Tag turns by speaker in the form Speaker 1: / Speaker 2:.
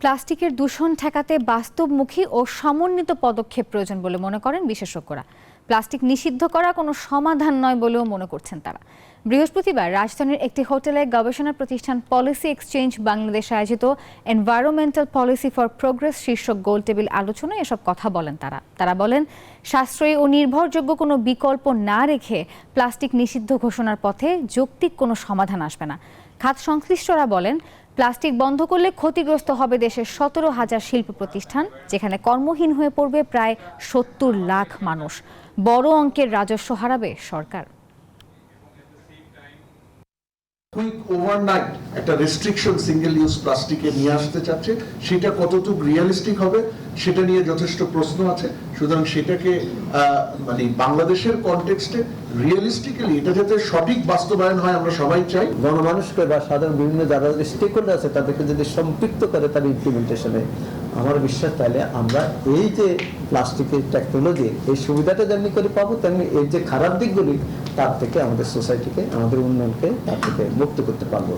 Speaker 1: প্লাস্টিকের দূষণ ঠেকাতে বাস্তবমুখী ও সমন্বিত পদক্ষেপ প্রয়োজন বলে মনে করেন বিশেষজ্ঞরা। প্লাস্টিক নিষিদ্ধ করা কোনো সমাধান নয় বলেও মনে করছেন তারা। বৃহস্পতিবার রাজধানীর একটি হোটেলে গবেষণা প্রতিষ্ঠান পলিসি এক্সচেঞ্জ বাংলাদেশ আয়োজিত এনভায়রনমেন্টাল পলিসি ফর প্রোগ্রেস শীর্ষক গোলটেবিল আলোচনায় এসব কথা বলেন তারা বলেন, সাশ্রয়ী ও নির্ভরযোগ্য কোনো বিকল্প না রেখে প্লাস্টিক নিষিদ্ধ ঘোষণার পথে যৌক্তিক কোনো সমাধান আসবে না। খাত সংশ্লিষ্টরা বলেন, প্লাস্টিক বন্ধ করলে ক্ষতিগ্রস্ত হবে দেশের 17,000 শিল্প প্রতিষ্ঠান, যেখানে কর্মহীন হয়ে পড়বে প্রায় 70 লাখ মানুষ। বড় অঙ্কের রাজস্ব হারাবে সরকার।
Speaker 2: ওভারনাইট একটা রেস্ট্রিকশন সিঙ্গেল ইউজ প্লাস্টিকে নিয়ে আসতে চাচ্ছে, সেটা কতটুকু রিয়েলিস্টিক হবে সেটা নিয়ে যথেষ্ট প্রশ্ন আছে। সুতরাং সেটাকে মানে বাংলাদেশের কনটেক্সটে রিয়েলিস্টিক্যালি এটা যাতে সঠিক বাস্তবায়ন হয় আমরা সবাই চাই।
Speaker 3: গণমানুষকে বা সাধারণ বিভিন্ন যারা স্টেক হোল্ডার আছে তাদেরকে যদি সম্পৃক্ত করে তার ইমপ্লিমেন্টেশনে, আমার বিশ্বাস তাহলে আমরা এই যে প্লাস্টিকের টেকনোলজি এই সুবিধাটা যেমনি করে পাবো, তেমনি এর যে খারাপ দিকগুলি তার থেকে আমাদের সোসাইটিকে, আমাদের উন্নয়নকে তার থেকে মুক্ত করতে পারবো।